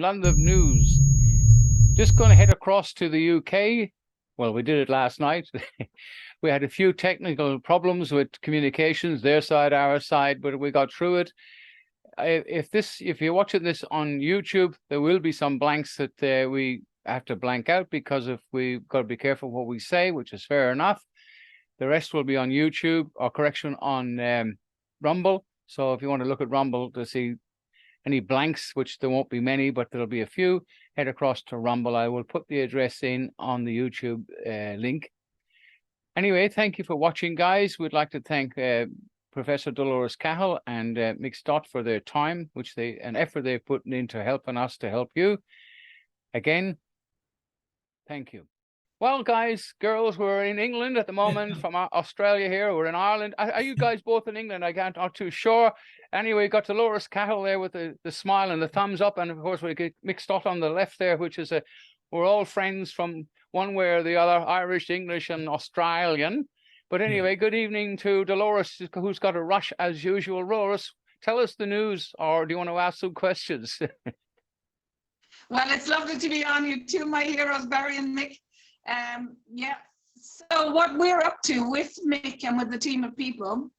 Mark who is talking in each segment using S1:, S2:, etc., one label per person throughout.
S1: lot of news. Just going to head across to the UK. Well, we did it last night. We had a few technical problems with communications, their side, our side, but we got through it. If you're watching this on YouTube, there will be some blanks that we have to blank out because we've got to be careful what we say, which is fair enough. The rest will be on YouTube, or correction, on Rumble. So if you want to look at Rumble to see any blanks, which there won't be many, but there'll be a few, head across to Rumble. I will put the address in on the YouTube link. Anyway, thank you for watching, guys. We'd like to thank Professor Delores Cahill and Mick for their time, and effort they've put into helping us to help you. Again, thank you. Well, guys, girls, we're in England at the moment from Australia here. We're in Ireland. Are you guys both in England? Not too sure. Anyway, got Delores Cahill there with the smile and the thumbs up. And of course, we get Mick on the left there, which is we're all friends from one way or the other, Irish, English, and Australian. But anyway, good evening to Delores, who's got a rush as usual. Delores, tell us the news, or do you want to ask some questions?
S2: Well, it's lovely to be on. You two, my heroes, Barry and Mick. Yeah, so what we're up to with Mick and with the team of people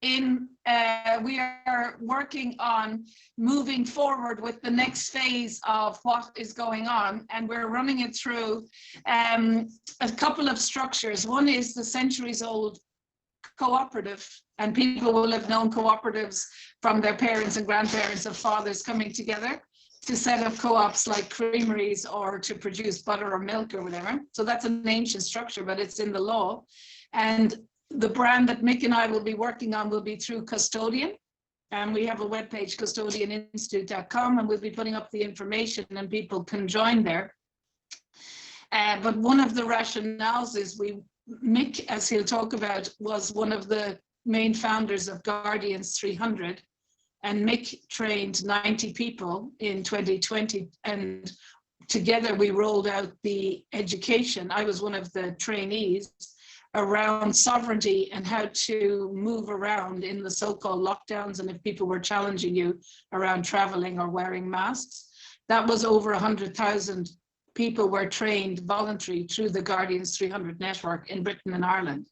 S2: we are working on moving forward with the next phase of what is going on, and we're running it through a couple of structures. One is the centuries-old cooperative, and people will have known cooperatives from their parents and grandparents of fathers coming together to set up co-ops like creameries or to produce butter or milk or whatever. So that's an ancient structure, but it's in the law. And the brand that Mick and I will be working on will be through Custodian. And we have a webpage, custodianinstitute.com, and we'll be putting up the information and people can join there. But one of the rationales is Mick, as he'll talk about, was one of the main founders of Guardians 300. And Mick trained 90 people in 2020, and together we rolled out the education. I was one of the trainees around sovereignty and how to move around in the so-called lockdowns, and if people were challenging you around traveling or wearing masks. That was over 100,000 people were trained voluntary through the Guardians 300 network in Britain and Ireland.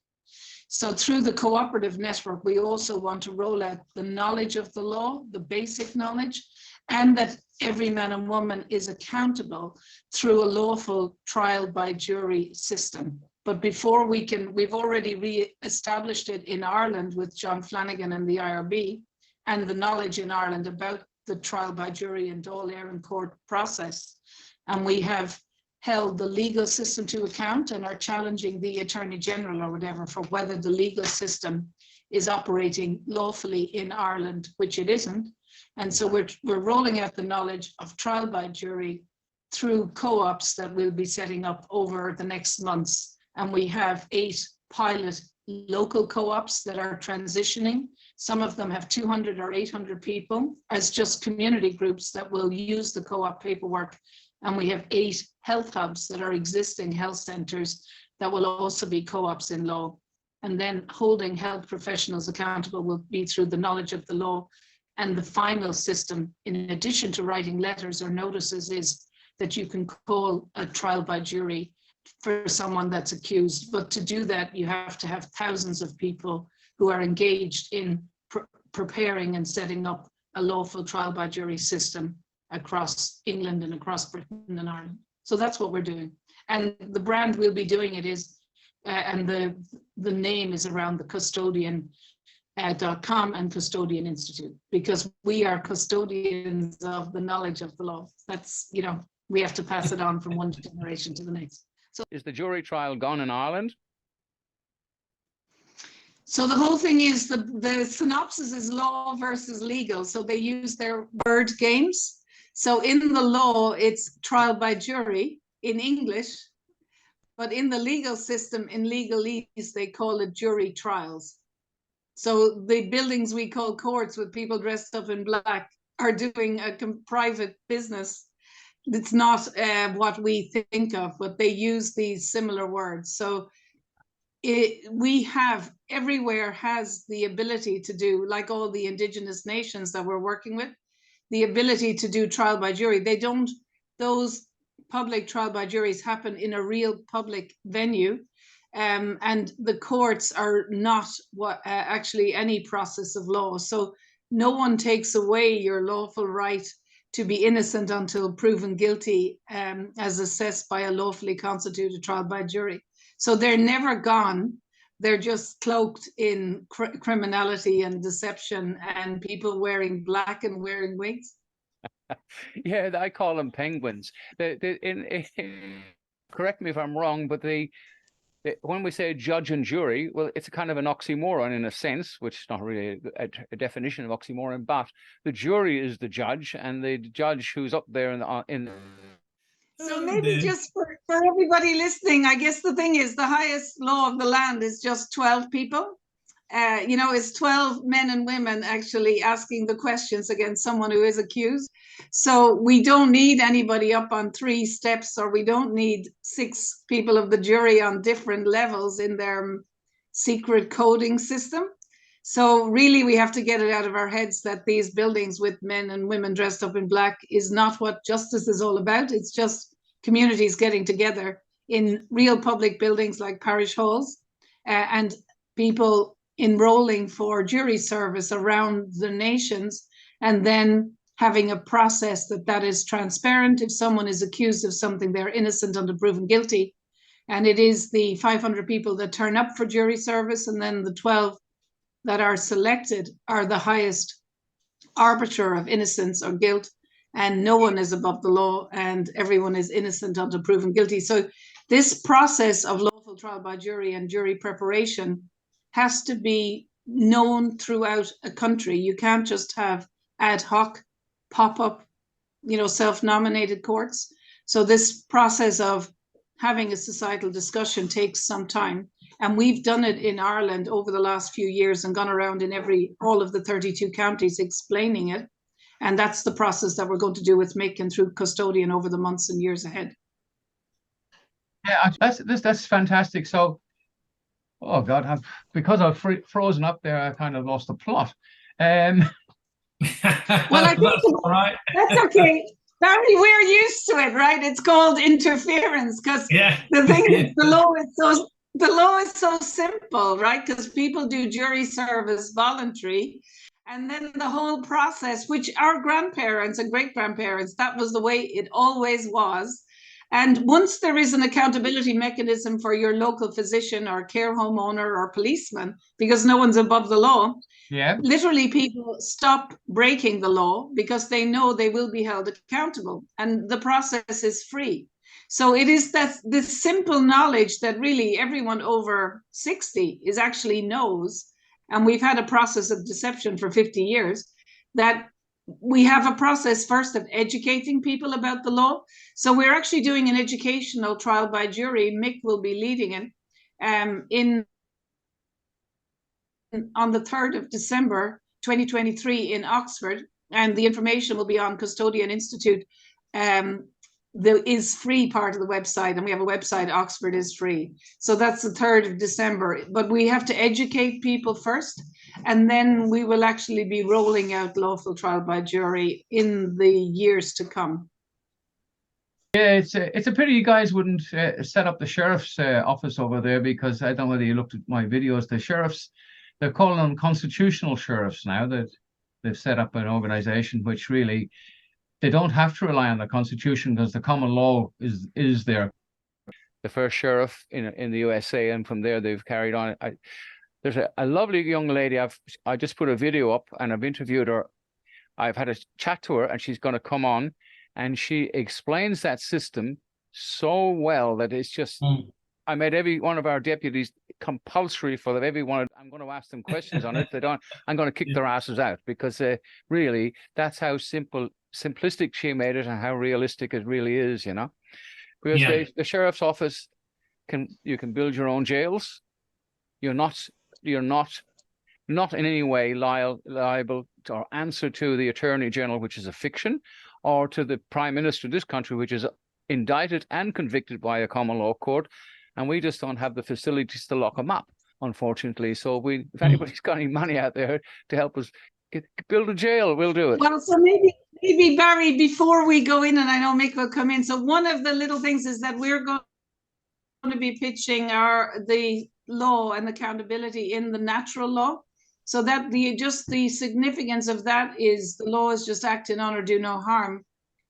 S2: So through the cooperative network, we also want to roll out the knowledge of the law, the basic knowledge, and that every man and woman is accountable through a lawful trial by jury system. But before we've already re-established it in Ireland with John Flanagan and the IRB, and the knowledge in Ireland about the trial by jury and Dáil Éireann court process. And we have held the legal system to account and are challenging the Attorney General or whatever for whether the legal system is operating lawfully in Ireland, which it isn't. And so we're rolling out the knowledge of trial by jury through co-ops that we'll be setting up over the next months. And we have 8 pilot local co-ops that are transitioning. Some of them have 200 or 800 people as just community groups that will use the co-op paperwork. And we have 8 health hubs that are existing health centers that will also be co-ops in law. And then holding health professionals accountable will be through the knowledge of the law. And the final system, in addition to writing letters or notices, is that you can call a trial by jury for someone that's accused. But to do that, you have to have thousands of people who are engaged in preparing and setting up a lawful trial by jury system across England and across Britain and Ireland. So that's what we're doing. And the brand we'll be doing it is, and the name is around the custodian.com and Custodian Institute, because we are custodians of the knowledge of the law. That's, we have to pass it on from one generation to the next. So
S1: is the jury trial gone in Ireland?
S2: So the whole thing is the synopsis is law versus legal. So they use their word games. So in the law, it's trial by jury in English, but in the legal system, in legalese, they call it jury trials. So the buildings we call courts with people dressed up in black are doing a private business. It's not what we think of, but they use these similar words. So everywhere has the ability to do, like all the indigenous nations that we're working with, the ability to do trial by jury. Those public trial by juries happen in a real public venue. And the courts are not actually any process of law. So no one takes away your lawful right to be innocent until proven guilty, as assessed by a lawfully constituted trial by jury. So they're never gone. They're just cloaked in criminality and deception and people wearing black and wearing wigs.
S1: Yeah, I call them penguins. Correct me if I'm wrong, but when we say judge and jury, well, it's a kind of an oxymoron in a sense, which is not really a definition of oxymoron, but the jury is the judge, and the judge who's up there in
S2: So maybe just for everybody listening, I guess the thing is the highest law of the land is just 12 people. It's 12 men and women actually asking the questions against someone who is accused. So we don't need anybody up on 3 steps, or we don't need 6 people of the jury on different levels in their secret coding system. So really we have to get it out of our heads that these buildings with men and women dressed up in black is not what justice is all about. It's just communities getting together in real public buildings like parish halls, and people enrolling for jury service around the nations, and then having a process that is transparent. If someone is accused of something, they're innocent until proven guilty. And it is the 500 people that turn up for jury service, and then the 12 that are selected are the highest arbiter of innocence or guilt, and no one is above the law, and everyone is innocent until proven guilty. So this process of lawful trial by jury and jury preparation has to be known throughout a country. You can't just have ad hoc pop-up, self-nominated courts. So this process of having a societal discussion takes some time. And we've done it in Ireland over the last few years and gone around in all of the 32 counties explaining it. And that's the process that we're going to do with Mick and through Custodian over the months and years ahead.
S1: Yeah, that's fantastic. So, oh God, because I've frozen up there, I kind of lost the plot.
S2: Well, I think that's all right. That's okay. Barry, we're used to it, right? It's called interference because the thing is, the law is so simple, right? Because people do jury service voluntary, and then the whole process, which our grandparents and great-grandparents, that was the way it always was. And once there is an accountability mechanism for your local physician or care home owner or policeman, because no one's above the law, literally people stop breaking the law because they know they will be held accountable, and the process is free. So it is this simple knowledge that really everyone over 60 is actually knows, and we've had a process of deception for 50 years, that we have a process first of educating people about the law. So we're actually doing an educational trial by jury. Mick will be leading it on the 3rd of December 2023 in Oxford, and the information will be on Custodian Institute. The is free part of the website, and we have a website, Oxford is free. So that's the 3rd of December, but we have to educate people first, and then we will actually be rolling out lawful trial by jury in the years to come.
S1: Yeah, it's a pity you guys wouldn't set up the sheriff's office over there, because I don't know whether you looked at my videos. The sheriffs, they're calling them constitutional sheriffs now. That they've set up an organization which really, they don't have to rely on the Constitution, because the common law is there. The first sheriff in the USA, and from there they've carried on. There's a lovely young lady. I just put a video up, and I've interviewed her. I've had a chat to her, and she's going to come on, and she explains that system so well that it's just. I made every one of our deputies compulsory for every one. I'm going to ask them questions on it. If they don't, I'm going to kick their asses out, because really that's how simplistic she made it and how realistic it really is, because the sheriff's office you can build your own jails. You're not in any way liable or answer to the Attorney General, which is a fiction, or to the Prime Minister of this country, which is indicted and convicted by a common law court. And we just don't have the facilities to lock them up, unfortunately. So if anybody's got any money out there to help us build a jail, we'll do it.
S2: Well, so maybe maybe Barry, before we go in, and I know Mick will come in. So one of the little things is that we're going to be pitching the law and accountability in the natural law. So that the significance of that is the law is just act in honor, do no harm,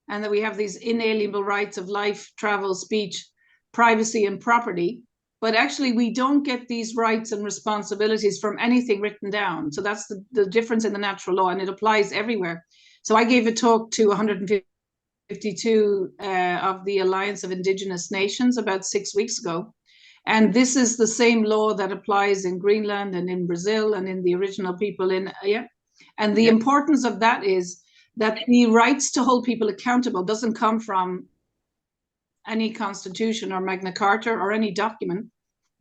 S2: and that we have these inalienable rights of life, travel, speech, privacy, and property. But actually, we don't get these rights and responsibilities from anything written down. So that's the difference in the natural law, and it applies everywhere. So I gave a talk to 152 of the Alliance of Indigenous Nations about 6 weeks ago. And this is the same law that applies in Greenland and in Brazil and in the original people in, And the importance of that is that the rights to hold people accountable doesn't come from any constitution or Magna Carta or any document.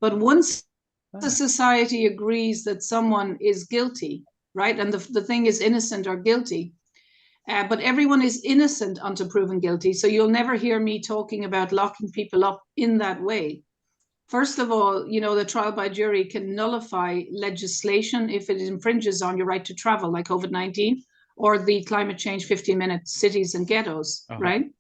S2: But once the society agrees that someone is guilty, right? And the thing is innocent or guilty, but everyone is innocent until proven guilty. So you'll never hear me talking about locking people up in that way. First of all, the trial by jury can nullify legislation if it infringes on your right to travel, like COVID-19 or the climate change 15-minute cities and ghettos, right?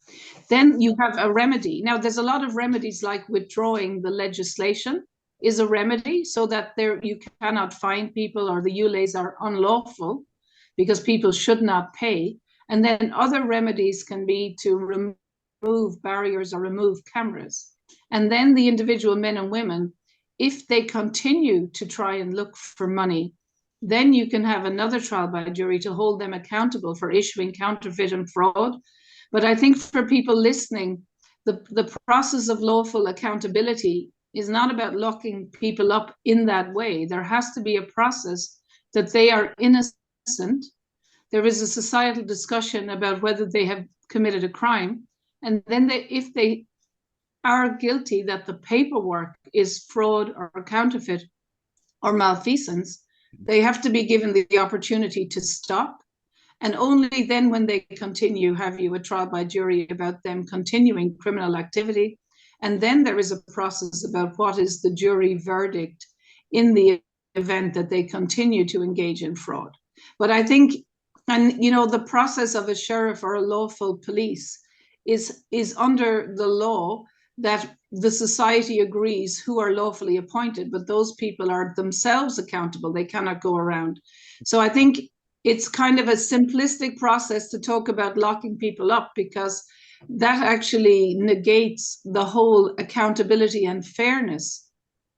S2: Then you have a remedy. Now, there's a lot of remedies, like withdrawing the legislation is a remedy, so that you cannot fine people, or the ULAs are unlawful because people should not pay. And then other remedies can be to remove barriers or remove cameras. And then the individual men and women, if they continue to try and look for money, then you can have another trial by jury to hold them accountable for issuing counterfeit and fraud. But I think for people listening, the process of lawful accountability is not about locking people up in that way. There has to be a process that they are innocent. There is a societal discussion about whether they have committed a crime. And then if they are guilty, that the paperwork is fraud or counterfeit or malfeasance, they have to be given the opportunity to stop. And only then, when they continue, have you a trial by jury about them continuing criminal activity. And then there is a process about what is the jury verdict in the event that they continue to engage in fraud. But I think, and the process of a sheriff or a lawful police is under the law, that the society agrees who are lawfully appointed, but those people are themselves accountable. They cannot go around. So I think it's kind of a simplistic process to talk about locking people up, because that actually negates the whole accountability and fairness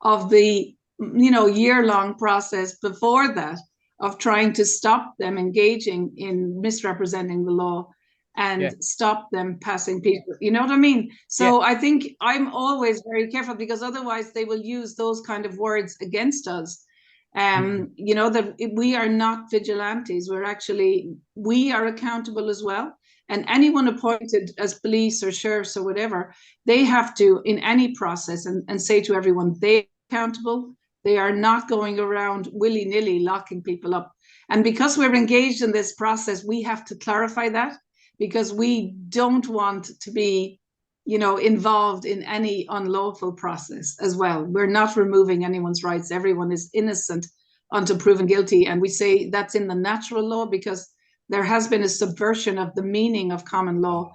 S2: of the year-long process before that, of trying to stop them engaging in misrepresenting the law and stop them passing people. You know what I mean? So I think I'm always very careful, because otherwise they will use those kind of words against us. That we are not vigilantes. We are accountable as well. And anyone appointed as police or sheriffs or whatever, they have to, in any process, and say to everyone, they are accountable. They are not going around willy-nilly locking people up. And because we're engaged in this process, we have to clarify that, because we don't want to be, involved in any unlawful process as well. We're not removing anyone's rights. Everyone is innocent until proven guilty. And we say that's in the natural law, because there has been a subversion of the meaning of common law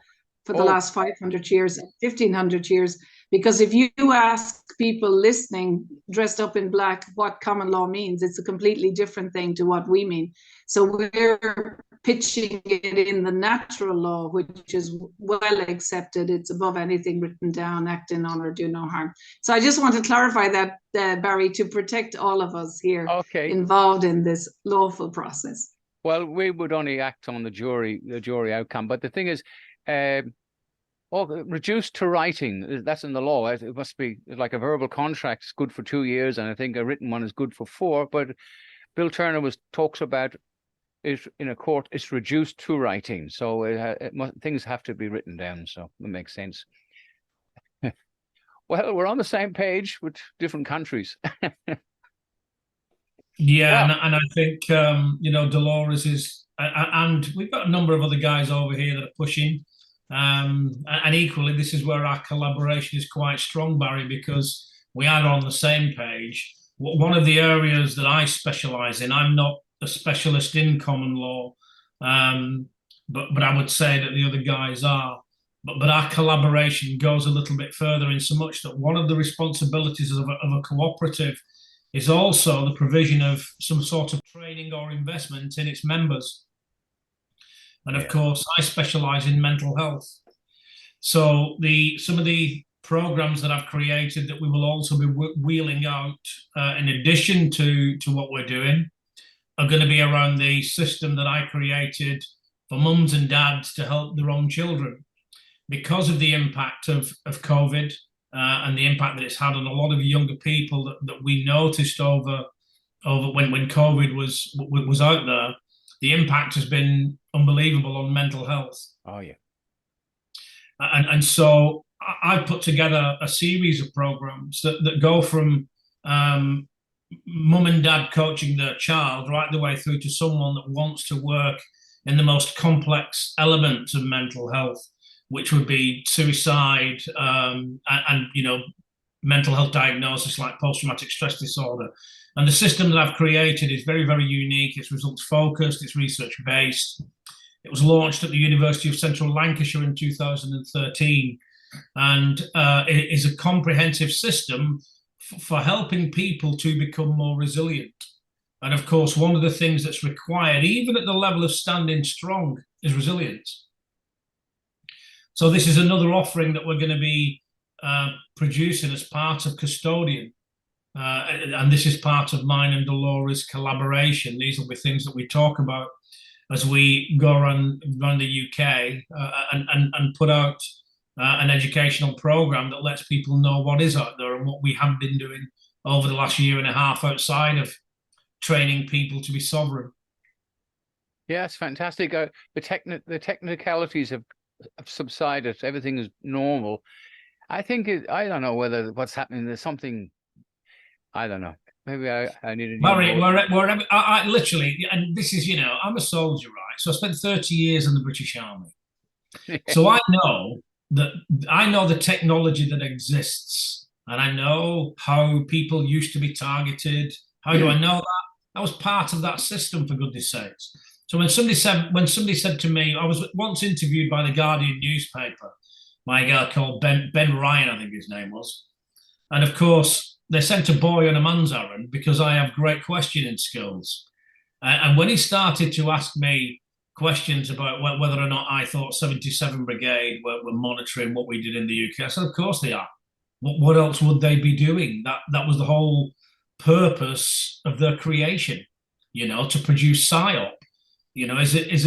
S2: for the last 500 years, 1500 years. Because if you ask people listening dressed up in black what common law means, it's a completely different thing to what we mean. So we're pitching it in the natural law, which is well accepted. It's above anything written down, act in honor, do no harm. So I just want to clarify that, Barry, to protect all of us here involved in this lawful process.
S1: Well, we would only act on the jury outcome. But the thing is, reduced to writing, that's in the law. It must be like a verbal contract is good for 2 years, and I think a written one is good for 4. But Bill Turner talks about it in a court, it's reduced to writing. So things have to be written down. So it makes sense. Well, we're on the same page with different countries.
S3: And I think, Delores is, and we've got a number of other guys over here that are pushing. And equally, this is where our collaboration is quite strong, Barry, because we are on the same page. One of the areas that I specialise in, I'm not a specialist in common law, but I would say that the other guys are. But our collaboration goes a little bit further, in so much that one of the responsibilities of a cooperative is also the provision of some sort of training or investment in its members. And of course, I specialize in mental health. So some of the programs that I've created that we will also be wheeling out in addition to what we're doing are going to be around the system that I created for mums and dads to help their own children. Because of the impact of COVID and the impact that it's had on a lot of younger people that we noticed over when COVID was out there, the impact has been unbelievable on mental health.
S1: Oh yeah.
S3: And so I put together a series of programs that go from mum and dad coaching their child right the way through to someone that wants to work in the most complex elements of mental health, which would be suicide and mental health diagnosis like post-traumatic stress disorder. And the system that I've created is very, very unique. It's results focused, it's research based. It was launched at the University of Central Lancashire in 2013, and it is a comprehensive system for helping people to become more resilient. And of course, one of the things that's required, even at the level of standing strong, is resilience. So this is another offering that we're going to be producing as part of Custodian. And this is part of mine and Delores' collaboration. These will be things that we talk about as we go around the UK and put out an educational program that lets people know what is out there and what we have been doing over the last year and a half outside of training people to be sovereign.
S1: Yeah, it's fantastic. The technicalities have subsided. Everything is normal. I think I don't know whether what's happening. There's something. I don't know. Maybe I need a new
S3: Barry, I literally, and this is, I'm a soldier, right? So I spent 30 years in the British Army. So I know the technology that exists, and I know how people used to be targeted. How do I know that? I was part of that system, for goodness sakes. So when somebody said to me, I was once interviewed by the Guardian newspaper by a guy called Ben Ryan, I think his name was, and of course they sent a boy on a man's errand because I have great questioning skills. And when he started to ask me questions about whether or not I thought 77 Brigade were monitoring what we did in the UK, I said, of course they are. What else would they be doing? That was the whole purpose of their creation, to produce PSYOP. Is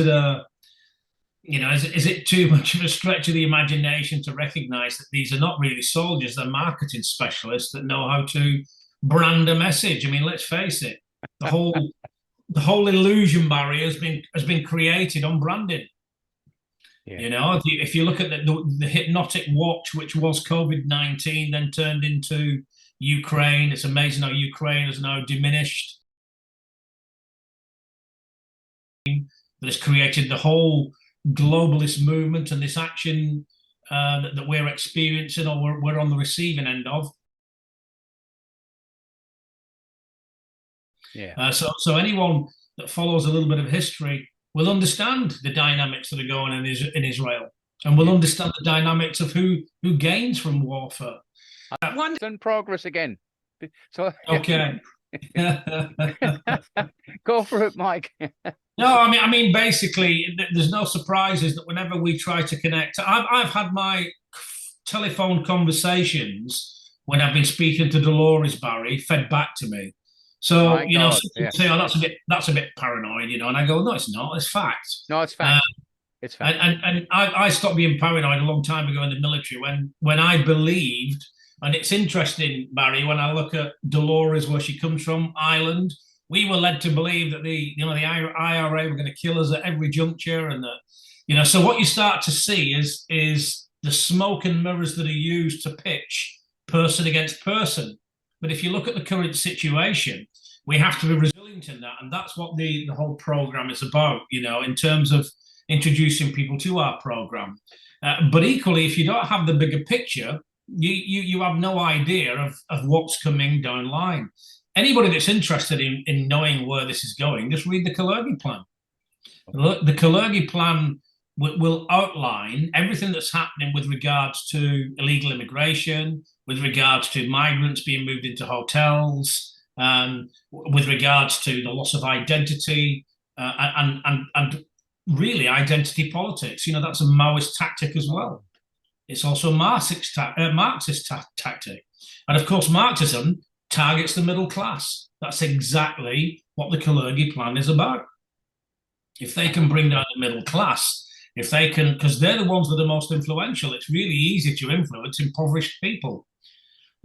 S3: it too much of a stretch of the imagination to recognize that these are not really soldiers, they're marketing specialists that know how to brand a message? I mean, let's face it, the whole illusion barrier has been created on branding. Yeah. If you look at the hypnotic watch, which was COVID-19, then turned into Ukraine, it's amazing how Ukraine has now diminished. That has created the whole globalist movement and this action that we're experiencing, or we're on the receiving end of.
S1: Yeah.
S3: So anyone that follows a little bit of history will understand the dynamics that are going on in Israel, and will understand the dynamics of who gains from warfare.
S1: One's in progress again. So
S3: okay.
S1: Go for it, Mike.
S3: No, I mean, basically, there's no surprises that whenever we try to connect, I've had my telephone conversations when I've been speaking to Delores, Barry, fed back to me. So say, oh, that's a bit paranoid, and I go, no, it's not. It's fact.
S1: No, it's fact. It's fact.
S3: And I stopped being paranoid a long time ago in the military when I believed. And it's interesting, Barry, when I look at Delores, where she comes from, Ireland, we were led to believe that the IRA were going to kill us at every juncture, and that, so what you start to see is the smoke and mirrors that are used to pitch person against person. But if you look at the current situation, we have to be resilient in that, and that's what the whole program is about, in terms of introducing people to our program. But equally, if you don't have the bigger picture, you have no idea of what's coming down the line. Anybody that's interested in knowing where this is going, just read the Kalergi plan. The Kalergi plan will outline everything that's happening with regards to illegal immigration, with regards to migrants being moved into hotels, with regards to the loss of identity, and really identity politics. You know, that's a Maoist tactic as well. It's also a Marxist tactic. And of course, Marxism targets the middle class. That's exactly what the Kalergi plan is about. If they can bring down the middle class, if they can, because they're the ones that are most influential, it's really easy to influence impoverished people.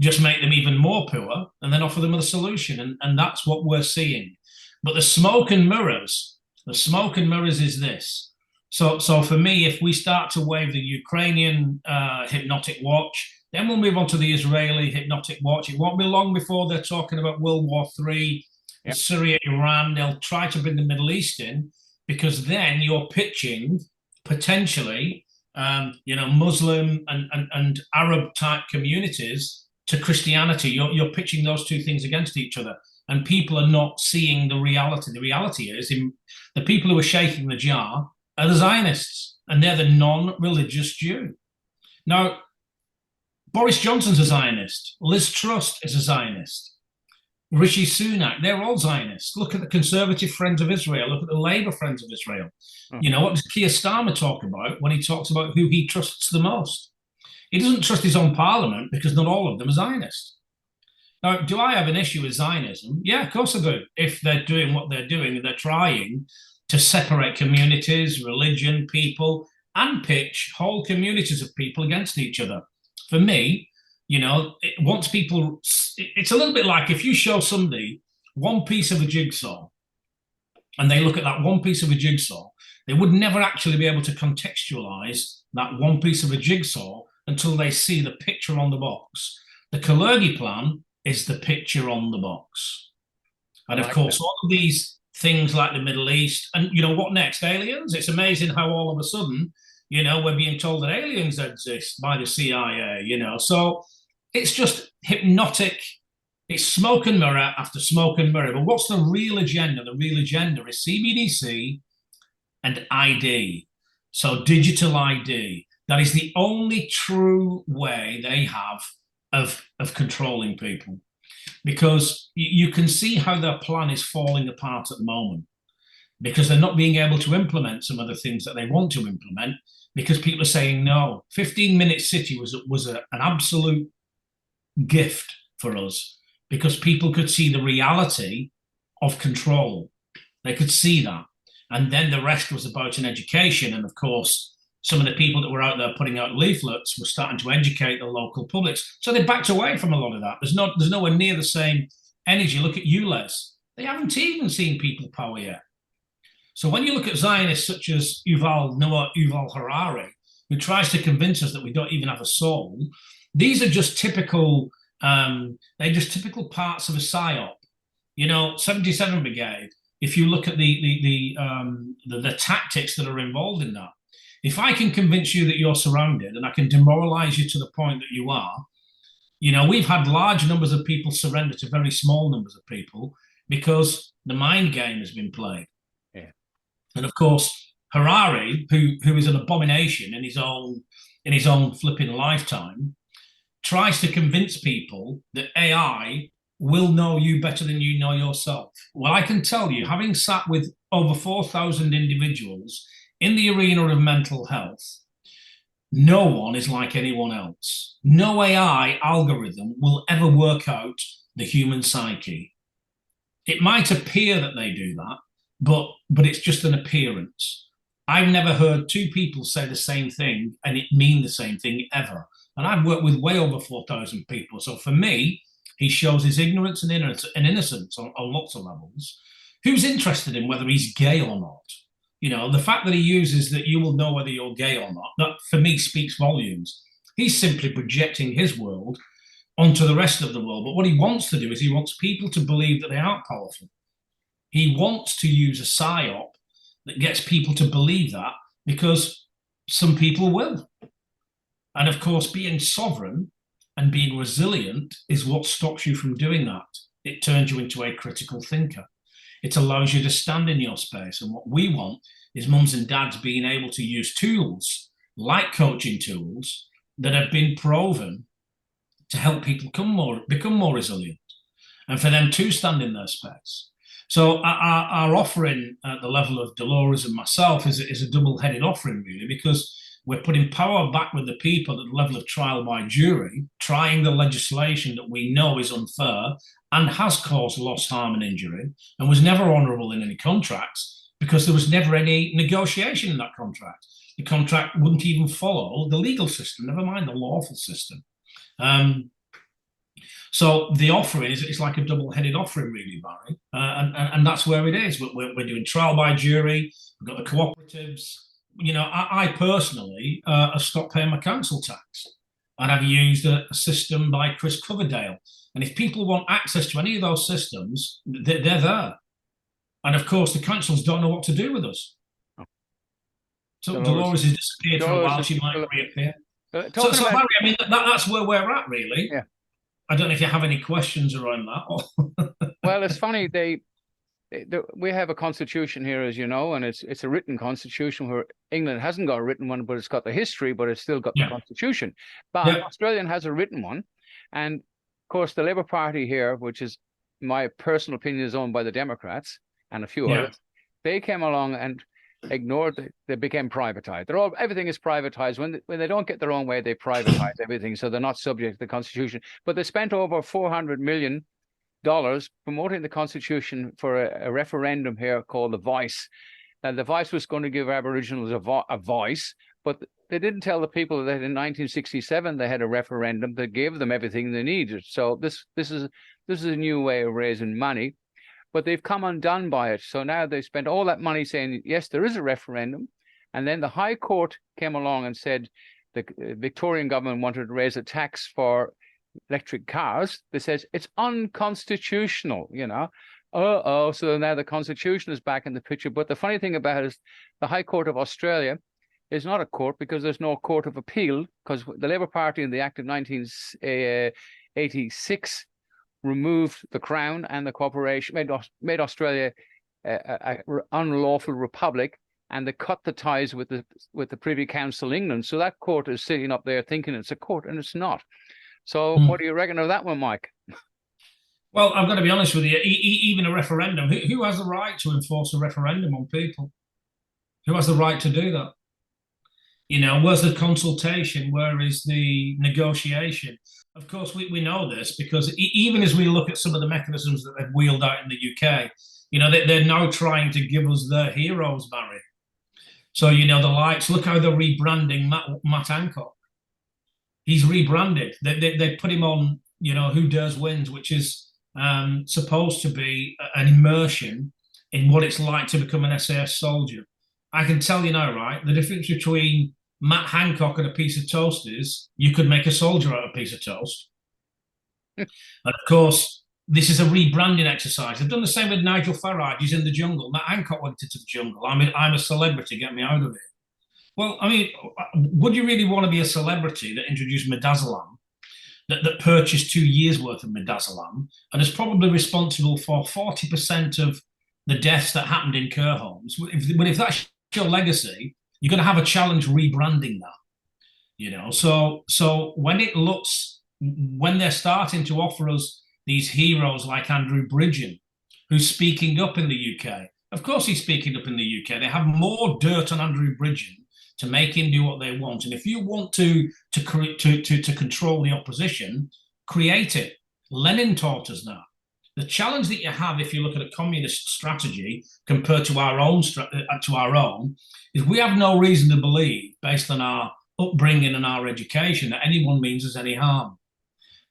S3: Just make them even more poor and then offer them a solution. And that's what we're seeing. But the smoke and mirrors is this. So for me, if we start to wave the Ukrainian hypnotic watch, then we'll move on to the Israeli hypnotic watch. It won't be long before they're talking about World War III, yep. Syria, Iran. They'll try to bring the Middle East in, because then you're pitching potentially, Muslim and Arab type communities to Christianity. You're pitching those two things against each other, and people are not seeing the reality. The reality is, the people who are shaking the jar are the Zionists, and they're the non-religious Jew. Now, Boris Johnson's a Zionist. Liz Truss is a Zionist. Rishi Sunak, they're all Zionists. Look at the Conservative Friends of Israel. Look at the Labour Friends of Israel. You know, what does Keir Starmer talk about when he talks about who he trusts the most? He doesn't trust his own parliament, because not all of them are Zionists. Now, do I have an issue with Zionism? Yeah, of course I do. If they're doing what they're doing and they're trying to separate communities, religion, people, and pitch whole communities of people against each other. For me, you know, it's a little bit like if you show somebody one piece of a jigsaw and they look at that one piece of a jigsaw, they would never actually be able to contextualize that one piece of a jigsaw until they see the picture on the box. The Kalergi plan is the picture on the box. And of course, all of these things like the Middle East, and you know, what next? Aliens? It's amazing how all of a sudden, you know, we're being told that aliens exist by the CIA, you know. So it's just hypnotic. It's smoke and mirror after smoke and mirror. But what's the real agenda? The real agenda is CBDC and ID. So digital ID. That is the only true way they have of controlling people. Because you can see how their plan is falling apart at the moment, because they're not being able to implement some of the things that they want to implement, because people are saying no. 15-minute city was an absolute gift for us, because people could see the reality of control. They could see that. And then the rest was about an education. And of course, some of the people that were out there putting out leaflets were starting to educate the local publics. So they backed away from a lot of that. There's nowhere near the same energy. Look at ULEZ. They haven't even seen people power yet. So when you look at Zionists such as Yuval Harari, who tries to convince us that we don't even have a soul, these are just typical, they're just typical parts of a psyop. You know, 77 Brigade, if you look at the tactics that are involved in that, if I can convince you that you're surrounded and I can demoralize you to the point that you are, you know, we've had large numbers of people surrender to very small numbers of people because the mind game has been played.
S1: Yeah.
S3: And of course, Harari, who is an abomination in his own flipping lifetime, tries to convince people that AI will know you better than you know yourself. Well, I can tell you, having sat with over 4,000 individuals in the arena of mental health, no one is like anyone else. No AI algorithm will ever work out the human psyche. It might appear that they do that, but it's just an appearance. I've never heard two people say the same thing and it mean the same thing ever. And I've worked with way over 4,000 people. So for me, he shows his ignorance and innocence on lots of levels. Who's interested in whether he's gay or not? You know, the fact that he uses that you will know whether you're gay or not, that for me speaks volumes. He's simply projecting his world onto the rest of the world. But what he wants to do is he wants people to believe that they aren't powerful. He wants to use a psyop that gets people to believe that, because some people will. And of course, being sovereign and being resilient is what stops you from doing that. It turns you into a critical thinker. It allows you to stand in your space. And what we want is mums and dads being able to use tools like coaching tools that have been proven to help people become more resilient, and for them to stand in their space. So our offering at the level of Delores and myself is a double-headed offering, really, because we're putting power back with the people at the level of trial by jury, trying the legislation that we know is unfair and has caused loss, harm and injury, and was never honourable in any contracts because there was never any negotiation in that contract. The contract wouldn't even follow the legal system, never mind the lawful system. So the offering is like a double-headed offering, really, Barry, and that's where it is. We're doing trial by jury. We've got the cooperatives. You know, I personally have stopped paying my council tax, and I've used a system by Chris Coverdale. And if people want access to any of those systems, they're there. And of course, the councils don't know what to do with us. So Delores has disappeared for a while. She might reappear. So Barry, I mean, that's where we're at, really.
S1: Yeah.
S3: I don't know if you have any questions around that.
S1: Well, it's funny. We have a constitution here, as you know, and it's a written constitution, where England hasn't got a written one, but it's got the history, but it's still got the constitution. But Australian has a written one. And of course, the Labour Party here, which is my personal opinion, is owned by the Democrats and a few others. They came along and ignored it. They became privatized. Everything is privatized. When they don't get their own way, they privatize everything, so they're not subject to the constitution. But they spent over $400 million promoting the constitution for a referendum here called the Voice. And the Voice was going to give Aboriginals a voice, but they didn't tell the people that in 1967 they had a referendum that gave them everything they needed. So this is a new way of raising money. But they've come undone by it. So now they spent all that money saying, yes, there is a referendum. And then the High Court came along and said the Victorian government wanted to raise a tax for electric cars. They says it's unconstitutional, you know. So now the Constitution is back in the picture. But the funny thing about it is the High Court of Australia is not a court because there's no court of appeal, because the Labour Party in the Act of 1986 removed the Crown and the corporation, made Australia an unlawful republic, and they cut the ties with the Privy Council in England. So that court is sitting up there thinking it's a court, and it's not. So what do you reckon of that one, Mike?
S3: Well, I've got to be honest with you. Even a referendum, who has the right to enforce a referendum on people? Who has the right to do that? You know, where's the consultation? Where is the negotiation? Of course, we know this because even as we look at some of the mechanisms that they've wheeled out in the UK, you know, they're now trying to give us their heroes, Barry. So, you know, the likes, look how they're rebranding Matt Hancock. He's rebranded. They put him on, you know, Who Dares Wins, which is supposed to be an immersion in what it's like to become an SAS soldier. I can tell you now, right, the difference between Matt Hancock and a piece of toast is you could make a soldier out of a piece of toast. And of course, this is a rebranding exercise. They've done the same with Nigel Farage. He's in the jungle. Matt Hancock went into the jungle. I'm a celebrity. Get me out of here. Well, I mean, would you really want to be a celebrity that introduced midazolam, that purchased 2 years' worth of midazolam, and is probably responsible for 40% of the deaths that happened in care homes? If that's your legacy, you're going to have a challenge rebranding that, you know. So when they're starting to offer us these heroes like Andrew Bridgen, who's speaking up in the UK, of course he's speaking up in the UK. They have more dirt on Andrew Bridgen to make him do what they want. And if you want to control the opposition, create it. Lenin taught us that. The challenge that you have, if you look at a communist strategy compared to our own, is we have no reason to believe, based on our upbringing and our education, that anyone means us any harm.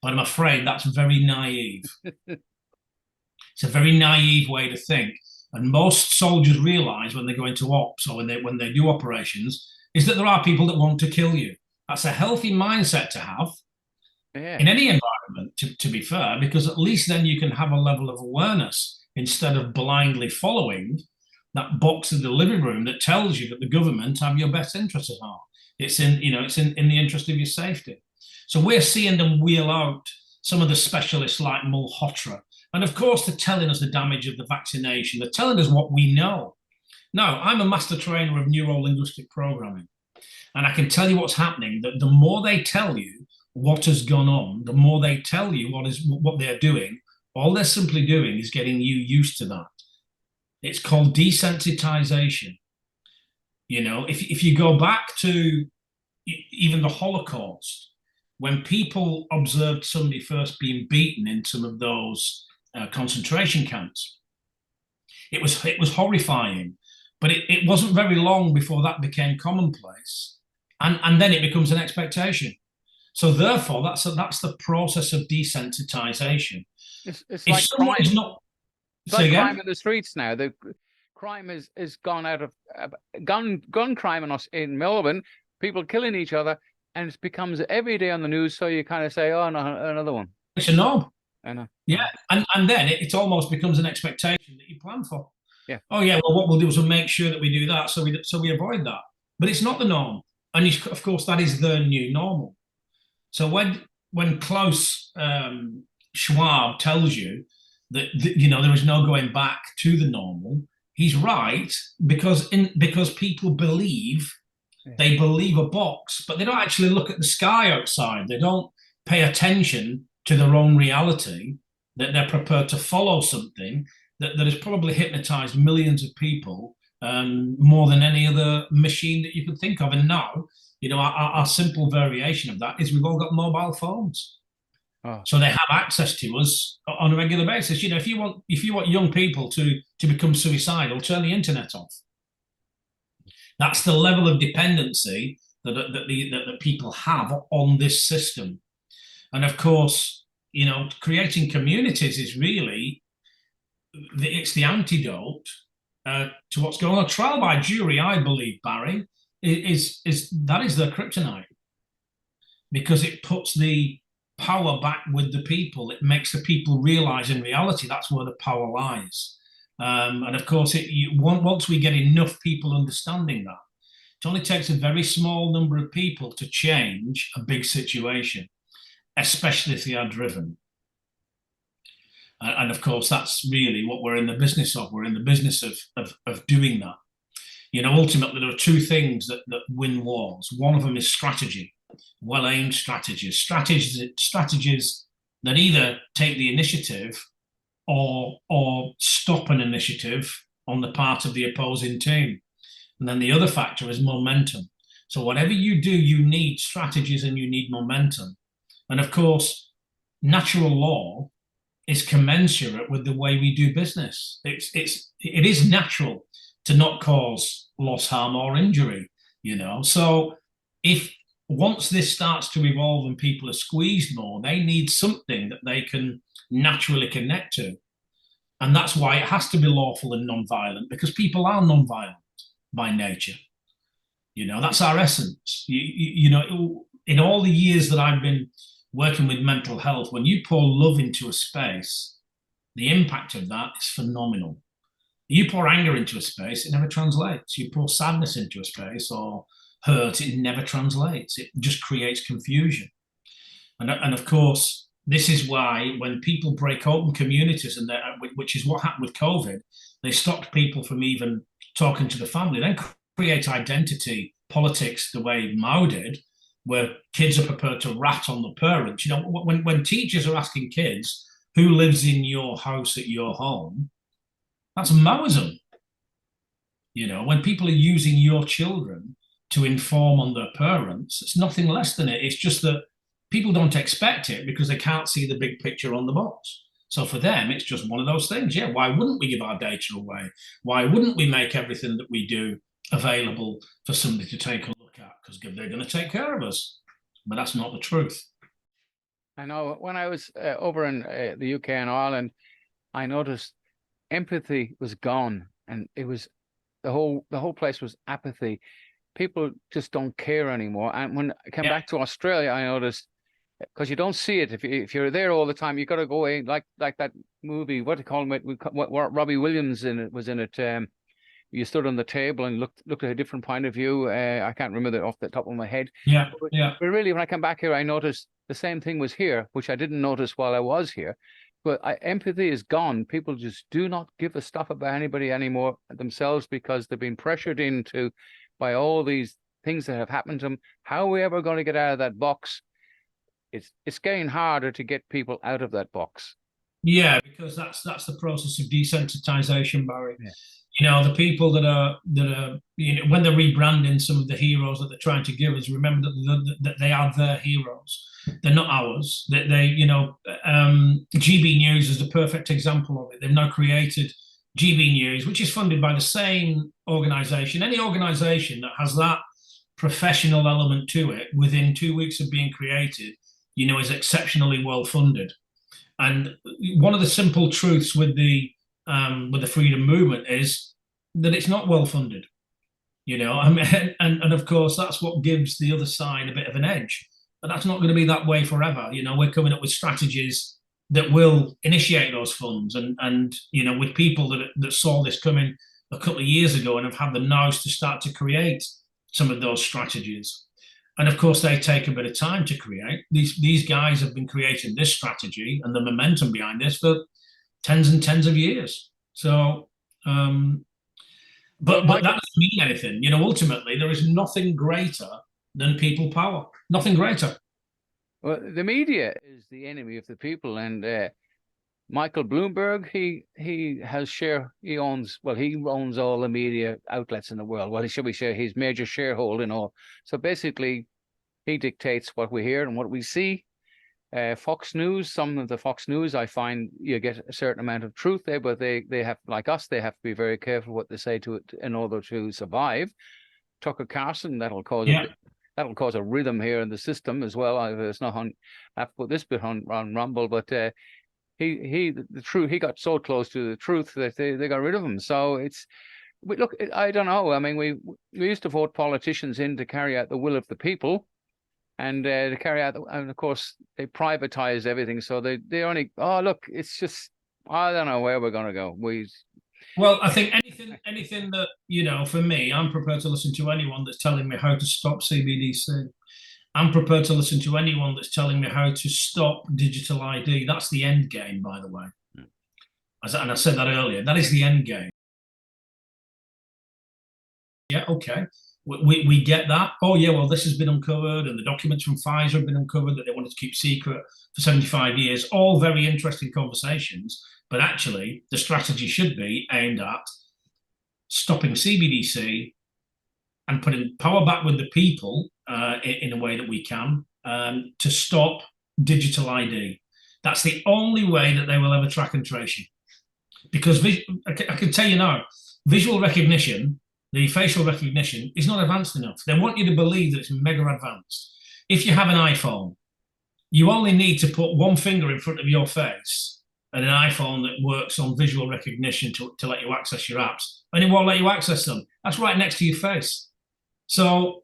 S3: But I'm afraid that's very naive. It's a very naive way to think. And most soldiers realise when they go into ops or when they do operations is that there are people that want to kill you. That's a healthy mindset to have. In any environment, to be fair, because at least then you can have a level of awareness instead of blindly following that box in the living room that tells you that the government have your best interests at heart. It's in the interest of your safety. So we're seeing them wheel out some of the specialists like Mulhotra And of course, they're telling us the damage of the vaccination. They're telling us what we know. Now, I'm a master trainer of neuro-linguistic programming, and I can tell you what's happening. That the more they tell you what has gone on, the more they tell you what they're doing, all they're simply doing is getting you used to that. It's called desensitization. You know, if you go back to even the Holocaust, when people observed somebody first being beaten in some of those concentration camps, it was horrifying. But it wasn't very long before that became commonplace, and then it becomes an expectation. So therefore, that's the process of desensitization.
S1: It's
S3: If
S1: like
S3: someone
S1: crime.
S3: is not,
S1: It's
S3: say
S1: like
S3: again?
S1: crime in the streets now. The crime is gone out of gun crime in Melbourne. People killing each other, and it becomes every day on the news. So you kind of say, "Oh, no, another one."
S3: It's a norm.
S1: I know.
S3: Yeah, and then it almost becomes an expectation that you plan for.
S1: Yeah.
S3: Oh yeah. Well, what we'll do is we'll make sure that we do that, so we avoid that. But it's not the norm, and of course that is the new normal. So when Klaus Schwab tells you that you know there is no going back to the normal, he's right, because people believe. They believe a box, but they don't actually look at the sky outside. They don't pay attention to their own reality, that they're prepared to follow something that has probably hypnotized millions of people, more than any other machine that you could think of. And now, you know, our simple variation of that is we've all got mobile phones.
S1: Oh.
S3: So they have access to us on a regular basis. You know, if you want young people to become suicidal, turn the internet off. That's the level of dependency that people have on this system. And of course, you know, creating communities is really, it's the antidote to what's going on. Trial by jury, I believe, Barry, is their kryptonite, because it puts the power back with the people. It makes the people realize in reality that's where the power lies. And of course, once we get enough people understanding that, it only takes a very small number of people to change a big situation, especially if they are driven. And of course, that's really what we're in the business of. We're in the business of doing that. You know, ultimately, there are two things that win wars. One of them is strategy, well-aimed strategies that either take the initiative or stop an initiative on the part of the opposing team. And then the other factor is momentum. So whatever you do, you need strategies and you need momentum. And of course, natural law is commensurate with the way we do business. It is natural to not cause loss, harm, or injury, you know. So if once this starts to evolve and people are squeezed more, they need something that they can naturally connect to. And that's why it has to be lawful and non-violent, because people are non-violent by nature. You know, that's our essence. You know, in all the years that I've been working with mental health, when you pour love into a space, the impact of that is phenomenal. You pour anger into a space, it never translates. You pour sadness into a space or hurt, it never translates. It just creates confusion. And of course, this is why when people break open communities, and which is what happened with COVID, they stopped people from even talking to the family, then create identity politics the way Mao did, where kids are prepared to rat on the parents. You know, when teachers are asking kids who lives in your house at your home, that's Maoism. You know, when people are using your children to inform on their parents, it's nothing less than it. It's just that people don't expect it because they can't see the big picture on the box. So for them, it's just one of those things. Yeah, why wouldn't we give our data away? Why wouldn't we make everything that we do available for somebody to take a look at? Because they're going to take care of us. But that's not the truth.
S1: I know when I was over in the UK and Ireland, I noticed empathy was gone, and it was the whole place was apathy. People just don't care anymore. And when I came back to Australia, I noticed, because you don't see it if you're there all the time, you got to go away, like that movie. What do you call it? What Robbie Williams was in it. You stood on the table and looked at a different point of view. I can't remember off the top of my head.
S3: Yeah,
S1: but really, when I come back here, I noticed the same thing was here, which I didn't notice while I was here. but empathy is gone. People just do not give a stuff about anybody anymore themselves because they've been pressured into by all these things that have happened to them. How are we ever going to get out of that box? It's getting harder to get people out of that box.
S3: Yeah, because that's the process of desensitization, Barry.
S1: Yeah.
S3: You know, the people that are you know, when they're rebranding some of the heroes that they're trying to give us, remember that they are their heroes. They're not ours. They you know, GB News is the perfect example of it. They've now created GB News, which is funded by the same organization. Any organization that has that professional element to it within 2 weeks of being created, you know, is exceptionally well funded. And one of the simple truths with the freedom movement is that it's not well funded. You know, I mean, and of course that's what gives the other side a bit of an edge. But that's not going to be that way forever. You know, we're coming up with strategies that will initiate those funds, and you know, with people that saw this coming a couple of years ago and have had the nous to start to create some of those strategies. And of course, they take a bit of time to create. These guys have been creating this strategy and the momentum behind this for tens and tens of years. So, but that doesn't mean anything. You know, ultimately, there is nothing greater than people power. Nothing greater.
S1: Well, the media is the enemy of the people, and Michael Bloomberg, he owns all the media outlets in the world. Well, should we say his major shareholder and all. So basically, he dictates what we hear and what we see. Fox News, some of the Fox News, I find you get a certain amount of truth there, but they have, like us, they have to be very careful what they say to it in order to survive. Tucker Carlson, that'll cause a rhythm here in the system as well. It's not on. I have to put this bit on Rumble, but he got so close to the truth that they got rid of him. So look, I don't know. I mean, we used to vote politicians in to carry out the will of the people, and to carry out, and of course they privatize everything. So they only, look, it's just, I don't know where we're going to go.
S3: Well, I think anything that, you know, for me, I'm prepared to listen to anyone that's telling me how to stop CBDC. I'm prepared to listen to anyone that's telling me how to stop digital ID. That's the end game, by the way. And I said that earlier. That is the end game. Yeah, okay. We get that. Oh, yeah, well, this has been uncovered, and the documents from Pfizer have been uncovered that they wanted to keep secret for 75 years. All very interesting conversations. But actually, the strategy should be aimed at stopping CBDC and putting power back with the people in a way that we can to stop digital ID. That's the only way that they will ever track and trace you. Because I can tell you now, visual recognition, the facial recognition, is not advanced enough. They want you to believe that it's mega advanced. If you have an iPhone, you only need to put one finger in front of your face and an iPhone that works on visual recognition to let you access your apps, and it won't let you access them. That's right next to your face. So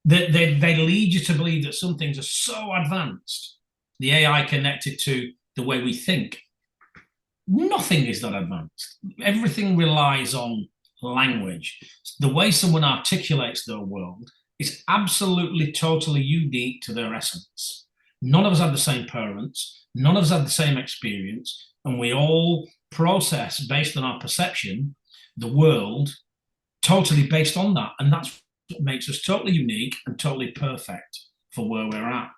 S3: they lead you to believe that some things are so advanced, the AI connected to the way we think. Nothing is that advanced. Everything relies on language. The way someone articulates their world is absolutely, totally unique to their essence. None of us had the same parents. None of us had the same experience. And we all process, based on our perception, the world totally based on that. And that's what makes us totally unique and totally perfect for where we're at.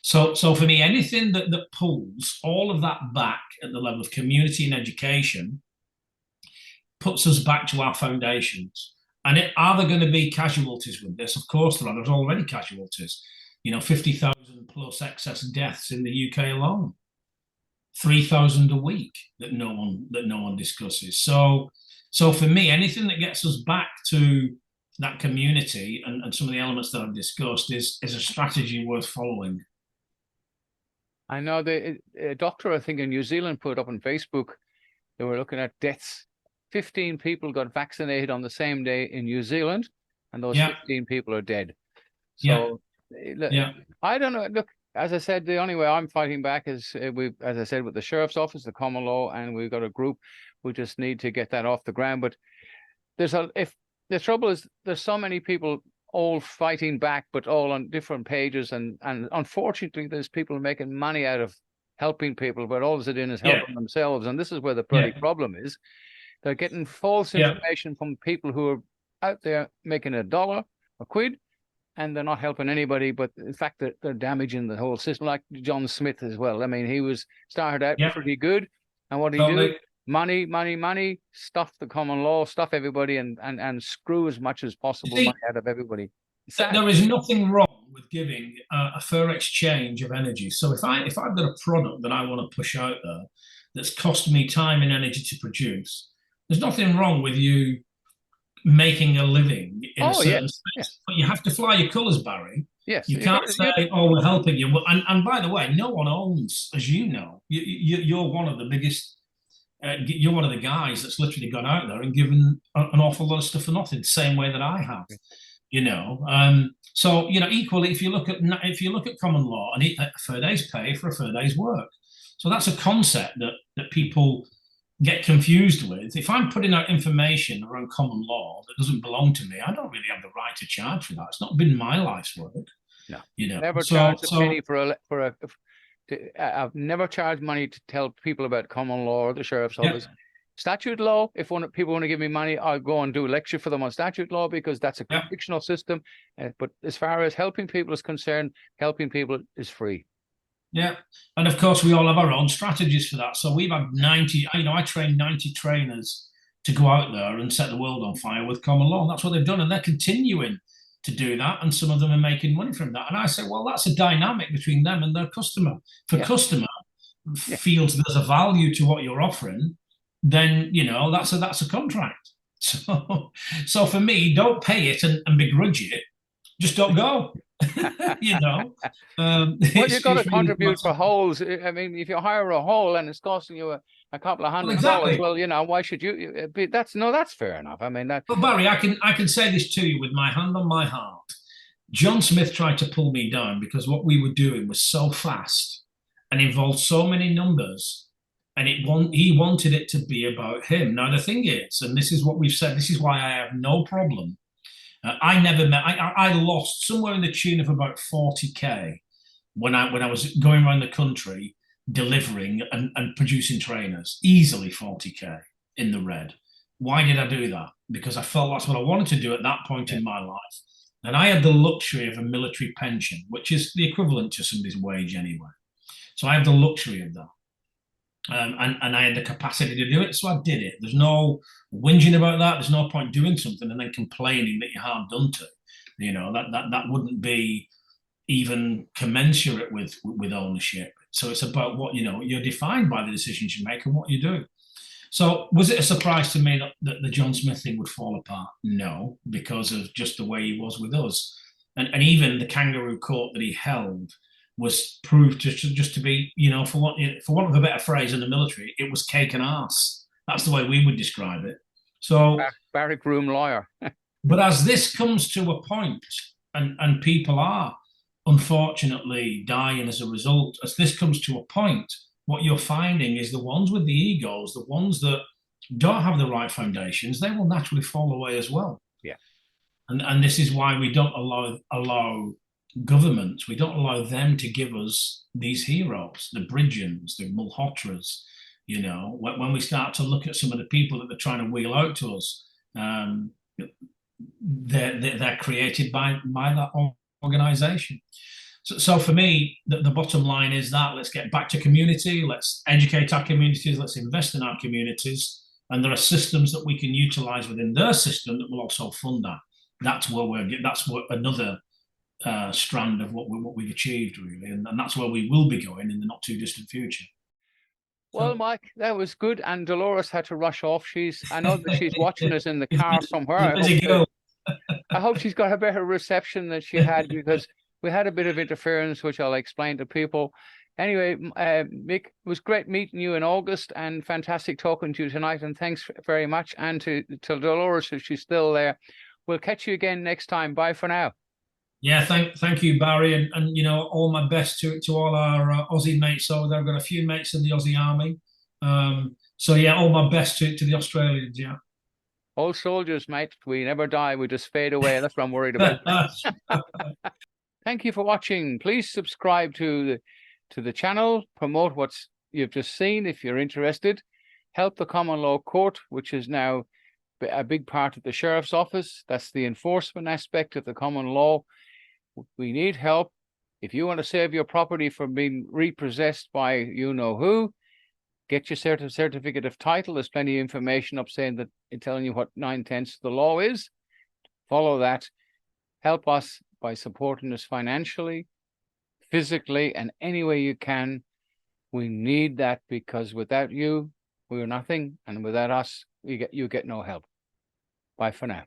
S3: So for me, anything that pulls all of that back at the level of community and education puts us back to our foundations. And are there going to be casualties with this? Of course there are. There's already casualties. You know, 50,000 plus excess deaths in the UK alone, 3,000 a week that no one discusses. So for me, anything that gets us back to that community and some of the elements that I've discussed is a strategy worth following.
S1: I know a doctor, I think in New Zealand, put up on Facebook, they were looking at deaths. 15 people got vaccinated on the same day in New Zealand, and those 15 people are dead. So I don't know. Look, as I said, the only way I'm fighting back is as I said, with the sheriff's office, the common law, and we've got a group. We just need to get that off the ground. But if the trouble is, there's so many people all fighting back, but all on different pages, and unfortunately, there's people making money out of helping people, but all they're doing is
S3: Yeah.
S1: helping themselves. And this is where the bloody problem is. They're getting false information from people who are out there making $1 a quid, and they're not helping anybody. But in fact, they're damaging the whole system, like John Smith as well. I mean, he started out pretty good. And what did he do? Money, money, money, stuff the common law, stuff everybody, and screw as much as possible money out of everybody.
S3: There is nothing wrong with giving a fair exchange of energy. So if I've got a product that I want to push out there that's cost me time and energy to produce, there's nothing wrong with you making a living in a certain space. But you have to fly your colours, Barry.
S1: Yes.
S3: You can't say, "Oh, we're helping you." And by the way, no one owns, as you know, you're one of the biggest. You're one of the guys that's literally gone out there and given an awful lot of stuff for nothing, the same way that I have. You know, so you know, equally, if you look at common law and a fair day's pay for a fair day's work, so that's a concept that people get confused with. If I'm putting out information around common law that doesn't belong to me, I don't really have the right to charge for that. It's not been my life's work.
S1: No,
S3: you know,
S1: never charged a penny I've never charged money to tell people about common law or the sheriff's office. Statute law, if people want to give me money, I'll go and do a lecture for them on statute law, because that's a fictional system. But as far as helping people is concerned, helping people is free.
S3: Yeah. And of course, we all have our own strategies for that. So we've had 90, I trained 90 trainers to go out there and set the world on fire with common law. And that's what they've done. And they're continuing to do that. And some of them are making money from that. And I say, well, that's a dynamic between them and their customer. If a customer feels there's a value to what you're offering, then, you know, that's a contract. So for me, don't pay it and begrudge it. Just don't go. You know,
S1: well, you've got to contribute for holes. I mean, if you hire a hole and it's costing you a couple of $100, well, you know, why should you? That's fair enough. I mean, that.
S3: But Barry, I can say this to you with my hand on my heart. John Smith tried to pull me down because what we were doing was so fast and involved so many numbers, and he wanted it to be about him. Now the thing is, and this is what we've said, this is why I have no problem. I lost somewhere in the tune of about 40K when I was going around the country delivering and producing trainers, easily 40K in the red. Why did I do that? Because I felt that's what I wanted to do at that point in my life. And I had the luxury of a military pension, which is the equivalent to somebody's wage anyway. So I had the luxury of that. And I had the capacity to do it, so I did it. There's no whinging about that. There's no point doing something and then complaining that you harm done to. You know, that wouldn't be even commensurate with ownership. So it's about what, you know, you're defined by the decisions you make and what you do. So was it a surprise to me that the John Smith thing would fall apart? No, because of just the way he was with us. And even the kangaroo court that he held was proved just to be, you know, for want of a better phrase in the military, it was cake and arse. That's the way we would describe it. So
S1: barrack room lawyer.
S3: But as this comes to a point, and people are unfortunately dying as a result, as this comes to a point, what you're finding is the ones with the egos, the ones that don't have the right foundations, they will naturally fall away as well.
S1: Yeah.
S3: And this is why we don't allow governments, we don't allow them to give us these heroes, the Bridgens, the Malhotras. You know, when we start to look at some of the people that they're trying to wheel out to us, they're created by that organization. So for me, the bottom line is that let's get back to community, let's educate our communities, let's invest in our communities, and there are systems that we can utilize within their system that will also fund that. That's what another strand of what we've achieved, really, and that's where we will be going in the not too distant future.
S1: Well, Mike, that was good. And Delores had to rush off. I know that she's watching us in the car somewhere. I hope she's got a better reception than she had, because we had a bit of interference, which I'll explain to people. Anyway, Mick, it was great meeting you in August, and fantastic talking to you tonight. And thanks very much. And to Delores, if she's still there. We'll catch you again next time. Bye for now.
S3: Yeah, thank you, Barry, and you know, all my best to all our Aussie mates over there. I've got a few mates in the Aussie Army, so yeah, all my best to the Australians. Yeah,
S1: old soldiers, mate. We never die. We just fade away. That's what I'm worried about. Thank you for watching. Please subscribe to to the channel, promote what's you've just seen if you're interested, help the common law court, which is now a big part of the sheriff's office. That's the enforcement aspect of the common law. We need help. If you want to save your property from being repossessed by you know who, get your certificate of title. There's plenty of information up saying that, telling you what 9/10 of the law is. Follow that. Help us by supporting us financially, physically, and any way you can. We need that, because without you, we're nothing, and without us, you get no help. Bye for now.